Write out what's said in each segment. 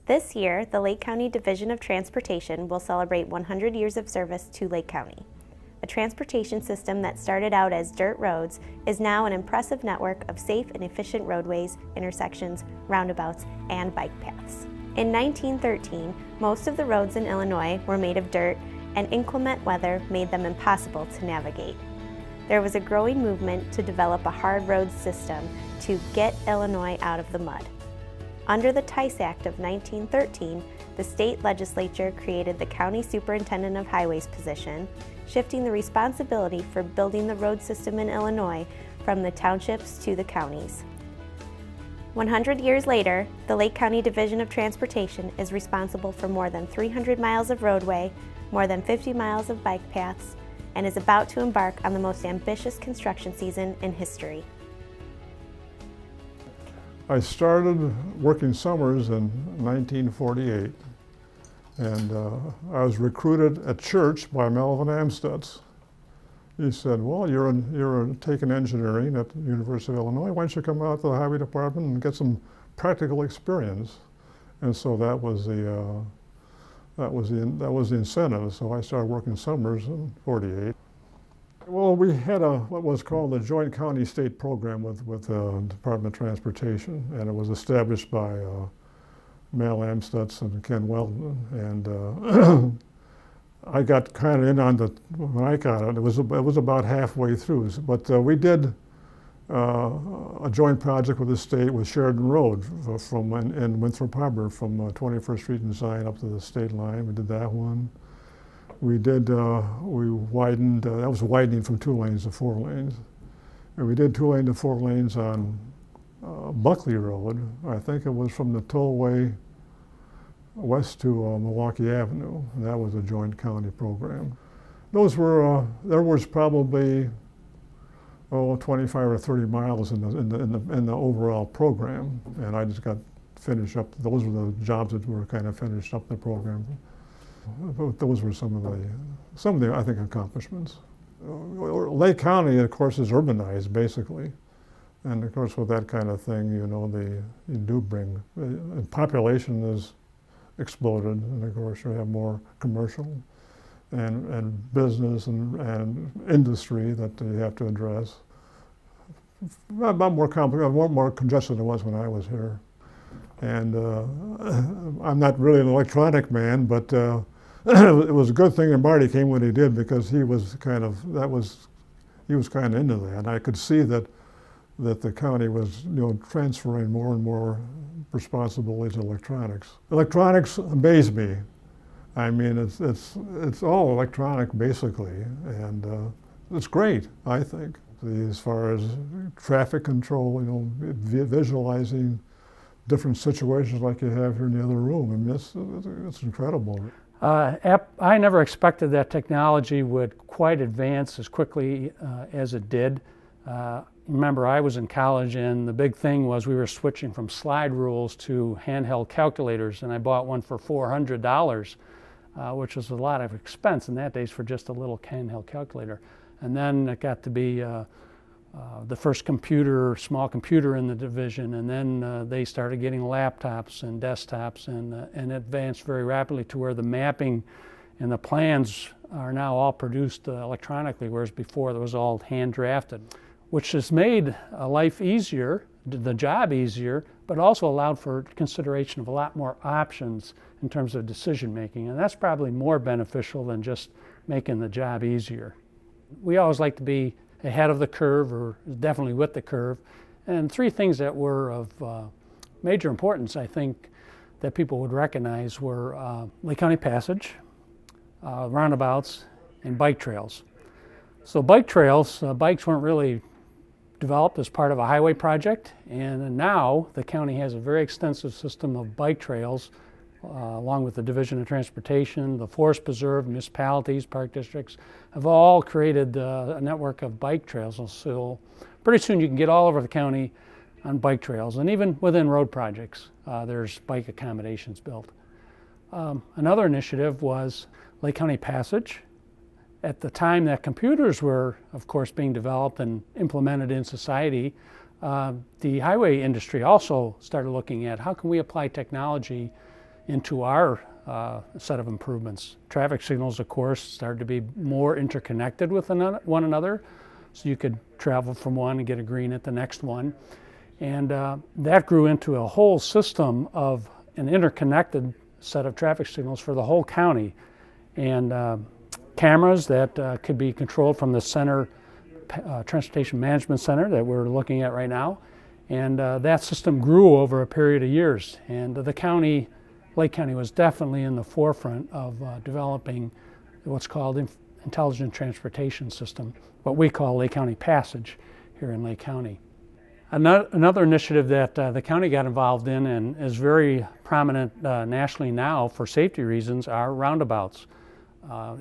This year, the Lake County Division of Transportation will celebrate 100 years of service to Lake County. A transportation system that started out as dirt roads is now an impressive network of safe and efficient roadways, intersections, roundabouts, and bike paths. In 1913, most of the roads in Illinois were made of dirt, and inclement weather made them impossible to navigate. There was a growing movement to develop a hard road system to get Illinois out of the mud. Under the Tice Act of 1913, the state legislature created the County Superintendent of Highways position, shifting the responsibility for building the road system in Illinois from the townships to the counties. 100 years later, the Lake County Division of Transportation is responsible for more than 300 miles of roadway, more than 50 miles of bike paths, and is about to embark on the most ambitious construction season in history. I started working summers in 1948, and I was recruited at church by Melvin Amstutz. He said, well, you're taking engineering at the University of Illinois. Why don't you come out to the highway department and get some practical experience? And so that was the incentive. So I started working summers in '48. Well, we had what was called the Joint County State Program with the Department of Transportation, and it was established by Mel Amstutz and Ken Weldon. And I got kind of in on when I got it. It was about halfway through, but we did a joint project with the state with Sheridan Road in Winthrop Harbor from 21st Street and Zion up to the state line. We did that one. We widened, that was widening from 2 lanes to 4 lanes. And we did 2 lane to 4 lanes on Buckley Road. I think it was from the tollway west to Milwaukee Avenue. And that was a joint county program. Those were, there was probably 25 or 30 miles in the overall program. And I just got finished up. Those were the jobs that were kind of finished up the program. Those were some of the I think accomplishments. Lake County, of course, is urbanized basically, and of course with that kind of thing, you do bring population has exploded, and of course you have more commercial and business and industry that you have to address. About more complicated, more congested than it was when I was here. And I'm not really an electronic man, but it was a good thing that Marty came when he did, because he was kind of into that. And I could see that the county was transferring more and more responsibilities to electronics. Electronics amaze me. I mean, it's all electronic basically, and it's great, I think. As far as traffic control, visualizing different situations like you have here in the other room. I mean, it's incredible. I never expected that technology would quite advance as quickly as it did. Remember, I was in college, and the big thing was we were switching from slide rules to handheld calculators, and I bought one for $400, which was a lot of expense in that days for just a little handheld calculator. And then it got to be the first small computer in the division, and then they started getting laptops and desktops, and advanced very rapidly to where the mapping and the plans are now all produced electronically, whereas before it was all hand drafted, which has made life easier, the job easier, but also allowed for consideration of a lot more options in terms of decision making, and that's probably more beneficial than just making the job easier. We always like to be ahead of the curve, or definitely with the curve. And 3 things that were of major importance, I think, that people would recognize were Lake County Passage, roundabouts, and bike trails. So bike trails, bikes weren't really developed as part of a highway project, and now the county has a very extensive system of bike trails, along with the Division of Transportation, the Forest Preserve, municipalities, park districts, have all created a network of bike trails. So pretty soon you can get all over the county on bike trails, and even within road projects, there's bike accommodations built. Another initiative was Lake County Passage. At the time that computers were, of course, being developed and implemented in society, the highway industry also started looking at how can we apply technology into our set of improvements. Traffic signals, of course, started to be more interconnected with one another, so you could travel from one and get a green at the next one. And that grew into a whole system of an interconnected set of traffic signals for the whole county. And cameras that could be controlled from the center, Transportation Management Center that we're looking at right now. And that system grew over a period of years. And the county, Lake County, was definitely in the forefront of developing what's called Intelligent Transportation System, what we call Lake County Passage here in Lake County. Another initiative that the county got involved in and is very prominent nationally now for safety reasons are roundabouts.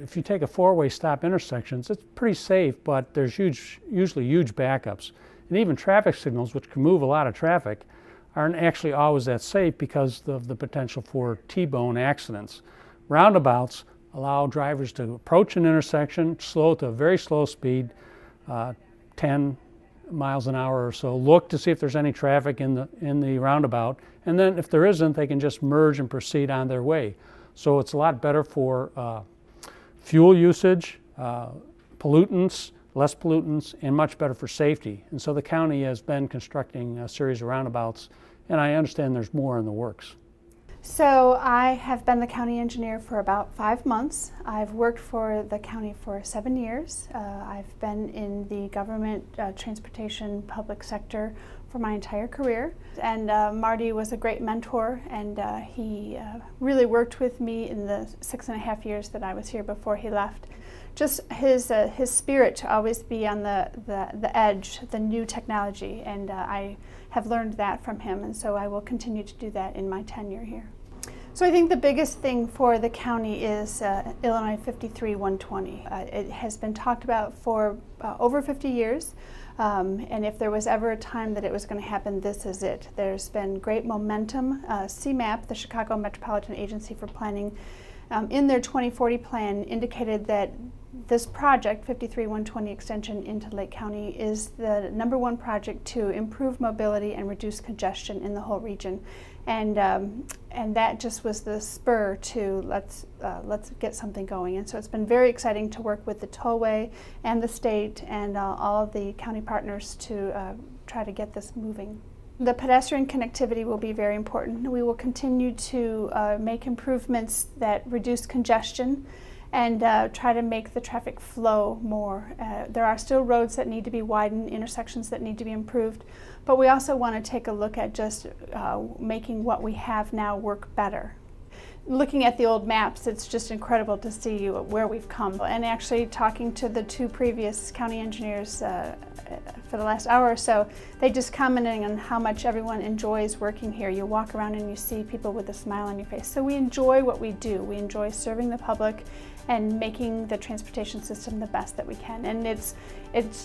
If you take a four-way stop intersections, it's pretty safe, but there's usually huge backups. And even traffic signals, which can move a lot of traffic, aren't actually always that safe because of the potential for T-bone accidents. Roundabouts allow drivers to approach an intersection, slow to a very slow speed, 10 miles an hour or so, look to see if there's any traffic in the roundabout, and then if there isn't, they can just merge and proceed on their way. So it's a lot better for fuel usage, pollutants, less pollutants, and much better for safety. And so the county has been constructing a series of roundabouts, and I understand there's more in the works. So I have been the county engineer for about 5 months. I've worked for the county for 7 years. I've been in the government, transportation, public sector for my entire career. And Marty was a great mentor, and he really worked with me in the 6.5 years that I was here before he left. Just his spirit to always be on the edge, the new technology, and I have learned that from him, and so I will continue to do that in my tenure here. So I think the biggest thing for the county is Illinois 53-120. It has been talked about for over 50 years, and if there was ever a time that it was going to happen, this is it. There's been great momentum. CMAP, the Chicago Metropolitan Agency for Planning, in their 2040 plan indicated that this project, 53-120 extension into Lake County, is the #1 project to improve mobility and reduce congestion in the whole region. And that just was the spur to let's get something going. And so it's been very exciting to work with the tollway and the state and all of the county partners to try to get this moving. The pedestrian connectivity will be very important. We will continue to make improvements that reduce congestion and try to make the traffic flow more. There are still roads that need to be widened, intersections that need to be improved, but we also want to take a look at just making what we have now work better. Looking at the old maps, it's just incredible to see where we've come. And actually talking to the two previous county engineers for the last hour or so, they just commenting on how much everyone enjoys working here. You walk around and you see people with a smile on your face. So we enjoy what we do. We enjoy serving the public and making the transportation system the best that we can. And it's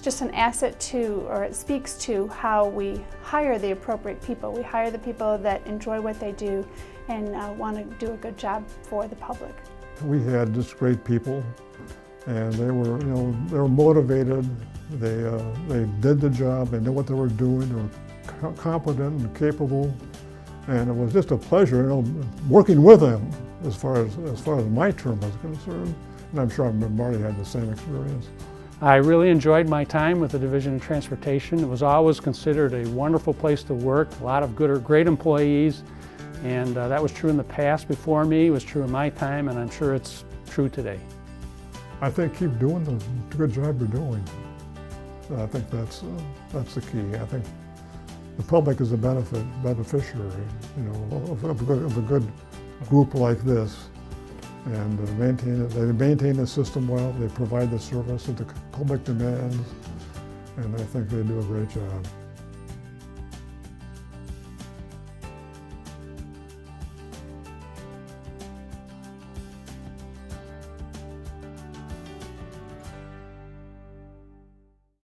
just an asset to, or it speaks to how we hire the appropriate people. We hire the people that enjoy what they do and want to do a good job for the public. We had just great people, and they were motivated. They did the job. They knew what they were doing. They were competent and capable, and it was just a pleasure, working with them as far as my term was concerned. And I'm sure Marty had the same experience. I really enjoyed my time with the Division of Transportation. It was always considered a wonderful place to work. A lot of great employees. And that was true in the past before me, it was true in my time, and I'm sure it's true today. I think keep doing the good job you're doing. I think that's the key. I think the public is a beneficiary, of a good group like this. And they maintain the system well, they provide the service that the public demands, and I think they do a great job.